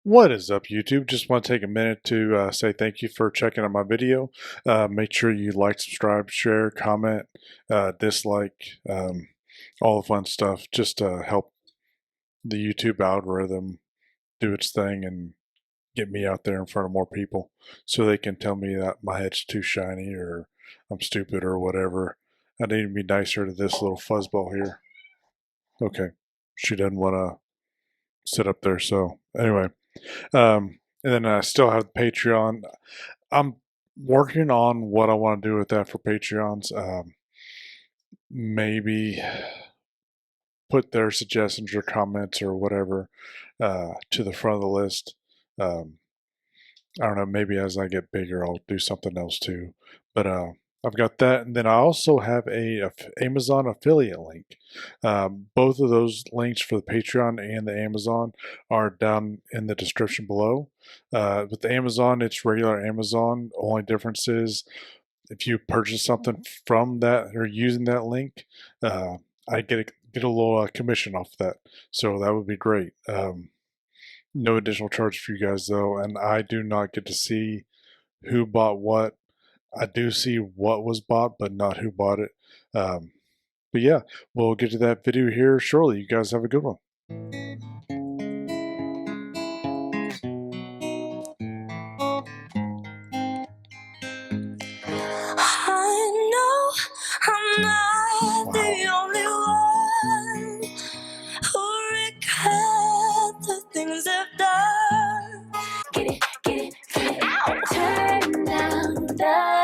What is up, YouTube? Just want to take a minute to say thank you for checking out my video. Make sure you like, subscribe, share, comment, dislike, all the fun stuff, just to help the YouTube algorithm do its thing and get me out there in front of more people so they can tell me that my head's too shiny or I'm stupid or whatever. I need to be nicer to this little fuzzball here. Okay, she doesn't want to sit up there, so anyway. And then I still have the Patreon. I'm working on what I want to do with that for Patreons. Maybe put their suggestions or comments or whatever to the front of the list. Um, I don't know. Maybe as I get bigger, I'll do something else too. But I've got that, and then I also have a Amazon affiliate link. Both of those links for the Patreon and the Amazon are down in the description below. With the Amazon, it's regular Amazon. Only difference is if you purchase something from that or using that link, I get a little commission off that. So that would be great. No additional charge for you guys though, and I do not get to see who bought what. I do see what was bought, but not who bought it. But yeah, we'll get to that video here shortly. You guys have a good one. I know I'm not the only one who regret the things I've done. Get it, ow! Turn down the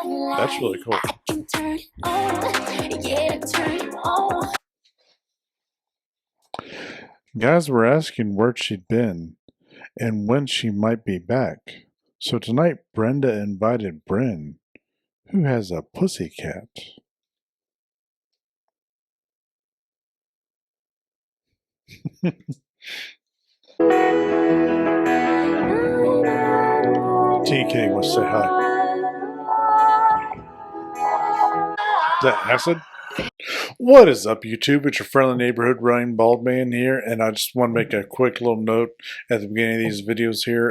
light. That's really cool. I can turn it on, yeah, turn it on. Guys were asking where she'd been and when she might be back. So tonight Brenda invited Bryn, who has a pussy cat. TK wants to say hi. Is that acid? What is up, YouTube? It's your friendly neighborhood Runningbaldman here, and I just want to make a quick little note at the beginning of these videos here.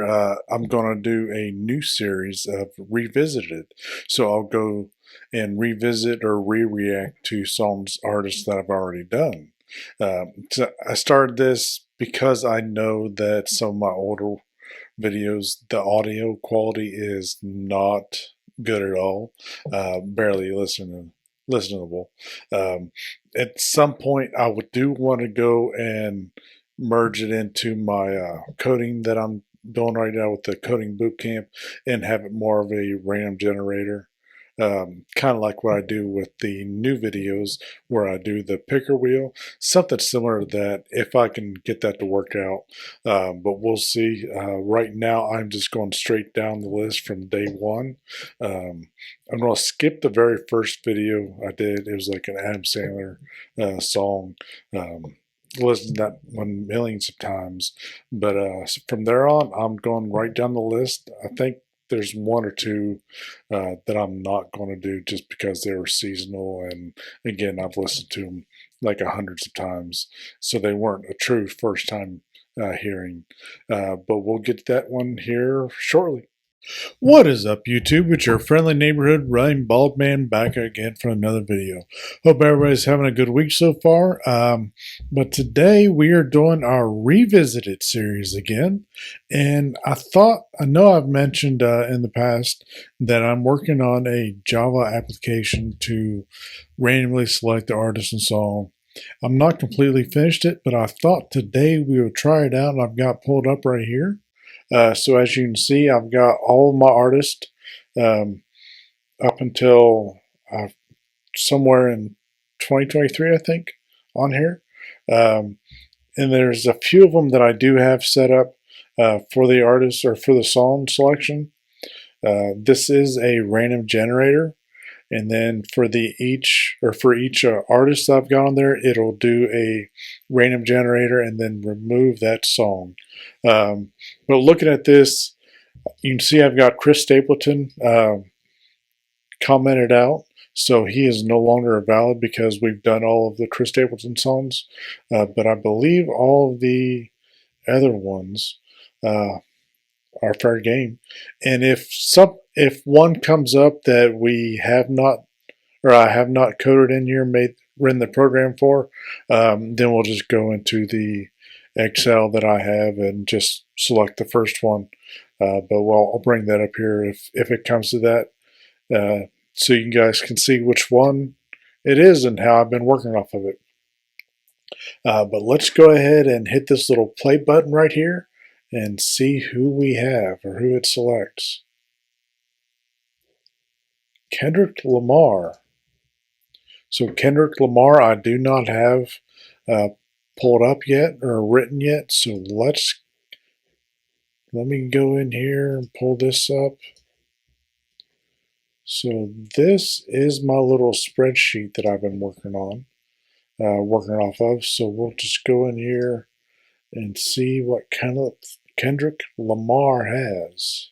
I'm going to do a new series of Revisited, so I'll go and revisit or re-react to songs, artists that I've already done. So I started this because I know that some of my older videos, the audio quality is not good at all, barely listenable. At some point, I would do want to go and merge it into my coding that I'm doing right now with the coding boot camp and have it more of a random generator. Kind of like what I do with the new videos where I do the picker wheel, something similar to that if I can get that to work out. But we'll see. Right now, I'm just going straight down the list from day one. I'm going to skip the very first video I did. It was like an Adam Sandler song. Listened to that one millions of times. But from there on, I'm going right down the list. I think there's one or two that I'm not going to do just because they were seasonal. And again, I've listened to them like hundreds of times. So they weren't a true first time hearing. But we'll get that one here shortly. What is up, YouTube? It's your friendly neighborhood Runningbaldman back again for another video. Hope everybody's having a good week so far. But today we are doing our Revisited series again. And I know I've mentioned in the past that I'm working on a Java application to randomly select the artist and song. I'm not completely finished it, but I thought today we would try it out, and I've got pulled up right here. So as you can see, I've got all of my artists up until somewhere in 2023, I think, on here. And there's a few of them that I do have set up for the artist or for the song selection. This is a random generator. And then for each artist I've got on there, it'll do a random generator and then remove that song. But looking at this, you can see I've got Chris Stapleton commented out. So he is no longer valid because we've done all of the Chris Stapleton songs. But I believe all of the other ones, our fair game. And if one comes up that we have not, or I have not coded in here, run the program for, then we'll just go into the Excel that I have and just select the first one. But I'll bring that up here if it comes to that, so you guys can see which one it is and how I've been working off of it. But let's go ahead and hit this little play button right here and see who we have or who it selects. Kendrik Lamar. So Kendrik Lamar, I do not have pulled up yet or written yet. So let me go in here and pull this up. So this is my little spreadsheet that I've been working off of. So we'll just go in here and see what kind of Kendrik Lamar has.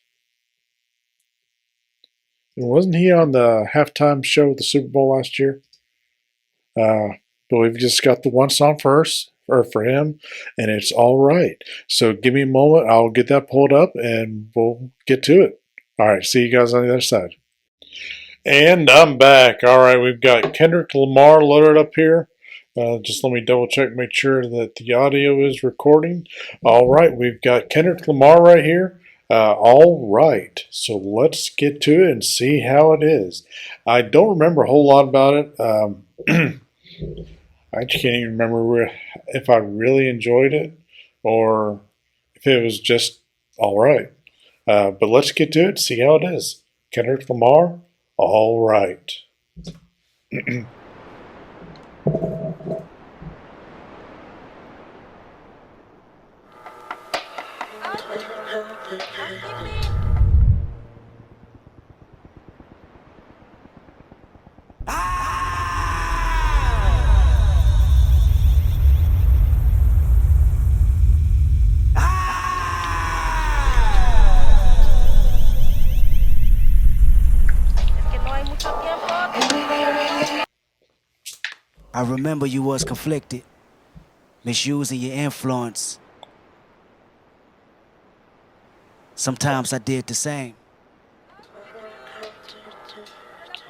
And wasn't he on the halftime show of the Super Bowl last year? But we've just got the one song first, or for him, and it's All Right. So give me a moment. I'll get that pulled up, and we'll get to it. All right, see you guys on the other side. And I'm back. All right, we've got Kendrik Lamar loaded up here. Just let me double check, make sure that the audio is recording. All right, we've got Kendrik Lamar right here. All right, so let's get to it and see how it is. I don't remember a whole lot about it. I just can't even remember if I really enjoyed it or if it was just all right. But let's get to it, see how it is. Kendrik Lamar, All Right. I remember you was conflicted, misusing your influence. Sometimes I did the same.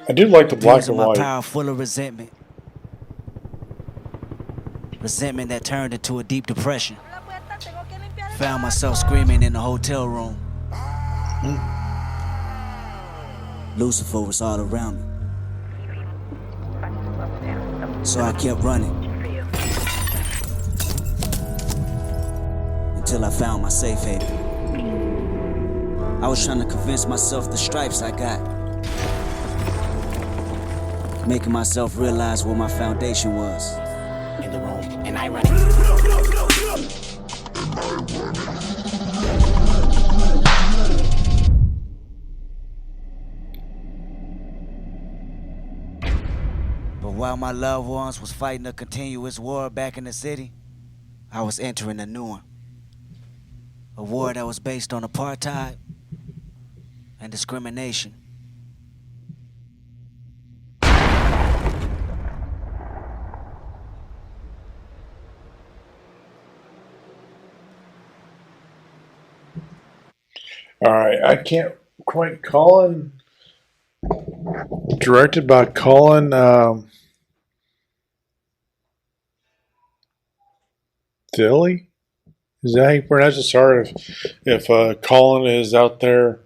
I do like the black and My white. power full of resentment. Resentment that turned into a deep depression. Found myself screaming in the hotel room. Lucifer was all around me. So I kept running until I found my safe haven. I was trying to convince myself the stripes I got, making myself realize what my foundation was. In the room, and I run. But while my loved ones was fighting a continuous war back in the city, I was entering a new one. A war that was based on apartheid and discrimination. All right, I can't quite call him. Directed by Colin Dilly? Is that how you pronounce it? Sorry if Colin is out there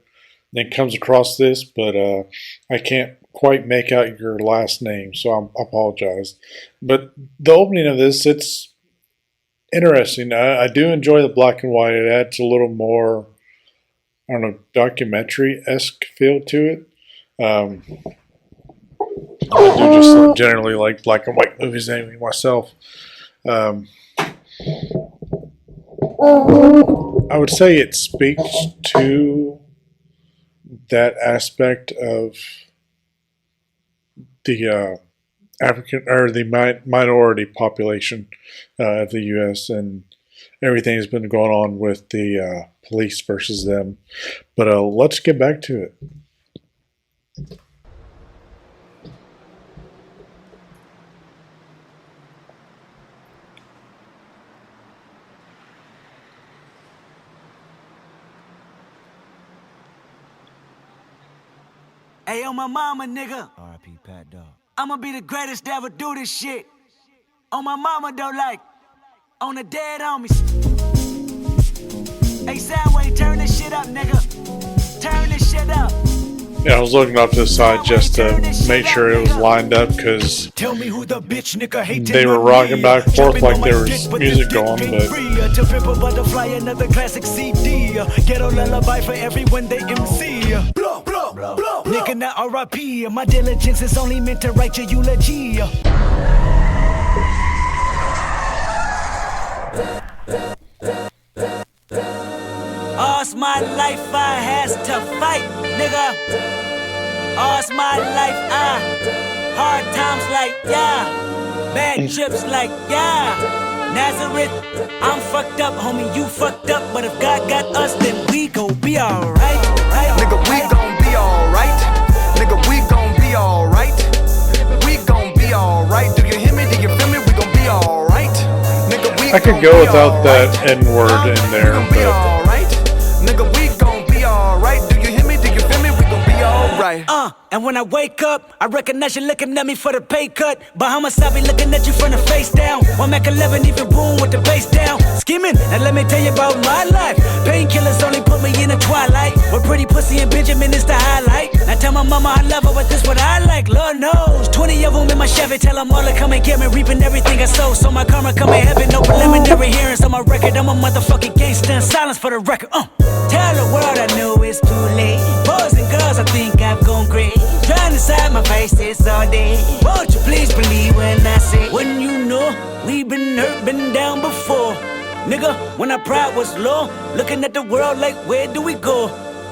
and comes across this, but I can't quite make out your last name, so I apologize. But the opening of this, it's interesting. I do enjoy the black and white. It adds a little more, I don't know, documentary-esque feel to it. I do just generally like black and white movies anyway myself. I would say it speaks to that aspect of the African or the minority population of the U.S. and everything that's been going on with the police versus them. But let's get back to it. Hey, on my mama, nigga. R.I.P. Pat Dog. I'ma be the greatest to ever do this shit. On my mama, though, like, on the dead homies. Hey, Soundwave, turn this shit up, nigga. Turn this shit up. Yeah, I was looking off to the side just to make sure it was lined up because they were rocking back and forth like there was music going, but to pimp a butterfly, another classic CD. Ghetto lullaby for everyone they MC. Nigga, not R.I.P. My diligence is only meant to write your eulogy. All's my life I has to fight, nigga. All's my life hard times like yeah, bad trips like yeah. Nazareth, I'm fucked up, homie, you fucked up, but if God got us, then we gon' be alright. Nigga, we gon' be alright. Nigga, we gon' be alright. We gon' be alright. Do you hear me? Do you feel me? We gon' be alright. Nigga, we I could go without that N-word in there, but nigga, we gon' be alright. Do you hear me? Do you feel me? We gon' be alright. And when I wake up, I recognize you looking at me for the pay cut. Bahamas, I be looking at you from the face down. One Mac 11, even boom with the bass down. Skimming, and let me tell you about my life. Painkillers only put me in the twilight. With pretty pussy and Benjamin is the highlight. I tell my mama I love her, but this what I like. Lord knows, 20 of them in my Chevy. Tell them all to come and get me, reaping everything I sow. So my karma come in heaven, no preliminary hearings on my record. I'm a motherfucking gangster in silence for the record. Tell the world I know it's too late. Boys and girls, I think I've gone great. Trying to side my faces all day. Won't you please believe when I say, when you know we've been hurt, been down before. Nigga, when our pride was low, looking at the world like where do we go?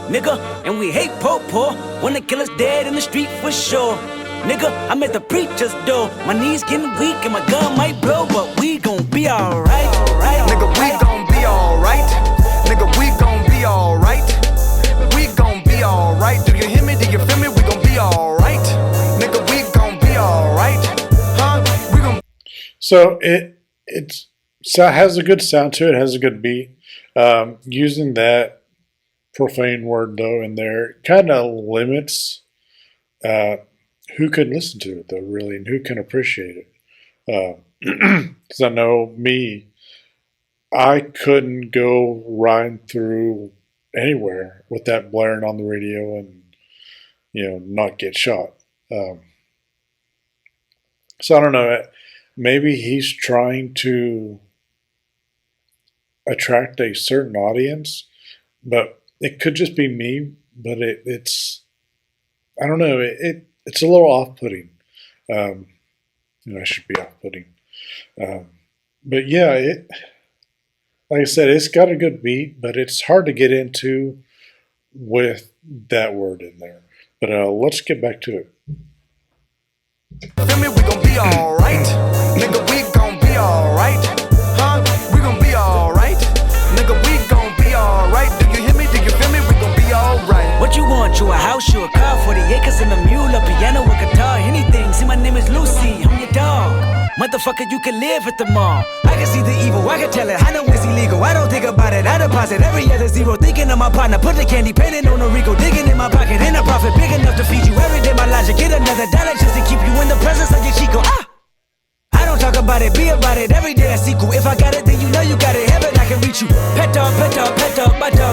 Nigga, and we hate po-po, wanna kill us dead in the street for sure. Nigga, I'm at the preacher's door. My knees getting weak and my gun might blow, but we gon' be alright. Nigga, we gon' be alright. Nigga, we gon' be alright. We gon' be alright. Do you hear me? Do you feel me? We gon' be alright. Nigga, we gon' be alright. Huh? We gon' so it has a good sound to it. It has a good beat. Using that profane word though in there kind of limits who can listen to it though, really, and who can appreciate it. Because I know me, I couldn't go riding through anywhere with that blaring on the radio and, you know, not get shot. So I don't know. Maybe he's trying to attract a certain audience, but it could just be me. But it's I don't know. It's a little off-putting. I should be off-putting. But yeah, like I said, it's got a good beat, but it's hard to get into with that word in there. But let's get back to it. feel me? We gon' be alright. Nigga, we gon' be alright. Huh? We gon' be alright. Nigga, we gon' be alright. Do you hear me? Do you feel me? We gon' be alright. What you want? You a house, you a car, 40 acres and a mule, a piano, a guitar, anything. See, my name is Lucy, I'm your dog. Motherfucker, you can live at the mall. I can see the evil, I can tell it. I know it's illegal, I don't think about it. I deposit every other zero, thinking of my partner. Put the candy, painting on a Rico, digging in my pocket. Ain't a profit big enough to feed you every day. My logic, get another dollar just to keep you in the presence of your Chico. I don't talk about it, be about it. Every day I sequel. If I got it, then you know you got it. Heaven, I can reach you. Pet dog, my dog,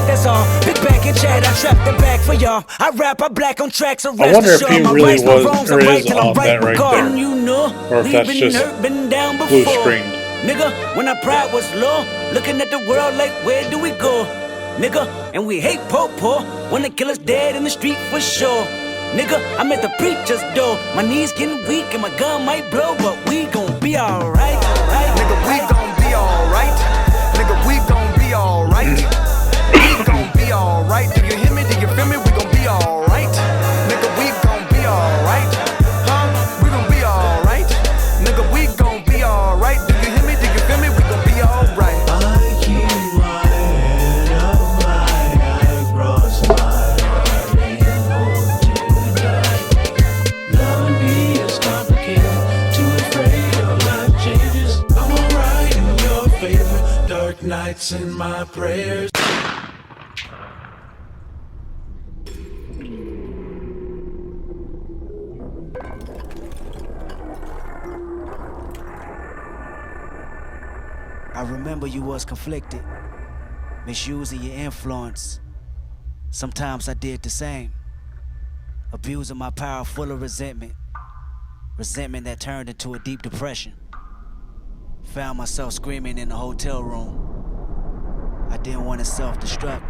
that's all. Big bag and chat, I trap the bag for y'all. I rap, I black on tracks. I wonder if he really was or is on that right there, you know, or if that's just been down blue before. screened. Nigga, when our pride was low, looking at the world like where do we go? Nigga, and we hate po-po, wanna kill us dead in the street for sure. Nigga, I'm at the preacher's door. My knees getting weak and my gun might blow, but we gon' be alright. Nigga, we gon' be alright. Nigga, we gon' be alright. We gon' be alright. Do you hear me? Do you feel me? We gon' be alright. Nigga, we gon' be alright. Huh? We gon' be alright. Nigga, we gon' be alright. Do you hear me? Do you feel me? We gon' be alright. I keep my head up high across my heart and hope to die. Loving me is complicated, too afraid of life changes. I'm alright in your favor, dark nights in my prayers. I remember you was conflicted, misusing your influence. Sometimes I did the same, abusing my power full of resentment. Resentment that turned into a deep depression. Found myself screaming in the hotel room. I didn't want to self-destruct.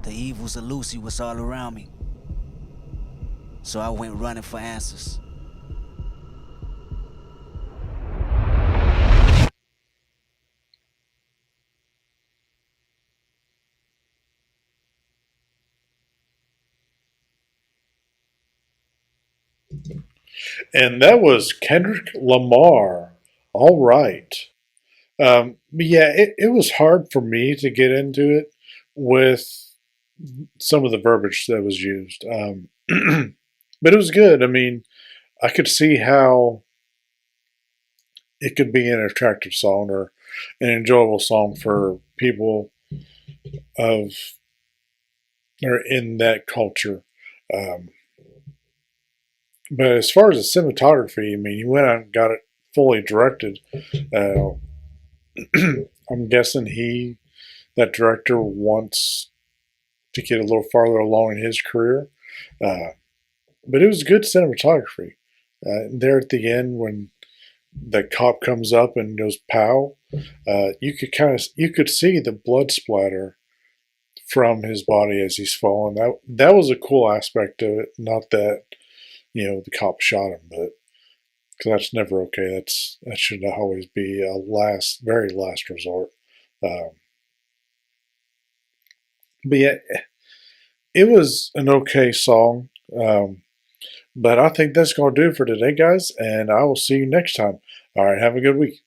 The evils of Lucy was all around me. So I went running for answers. And that was Kendrik Lamar. All right. But yeah, it was hard for me to get into it with some of the verbiage that was used. But it was good. I mean, I could see how it could be an attractive song or an enjoyable song for people of or in that culture. Um, but as far as the cinematography, I mean, he went out and got it fully directed. Uh, I'm guessing that director, wants to get a little farther along in his career. Uh, but it was good cinematography. There at the end, when the cop comes up and goes pow, you could see the blood splatter from his body as he's falling. That was a cool aspect of it. Not that the cop shot him, but because that's never okay. That should always be a very last resort. Um, but yeah, it was an okay song. But I think that's going to do it for today, guys, and I will see you next time. All right, have a good week.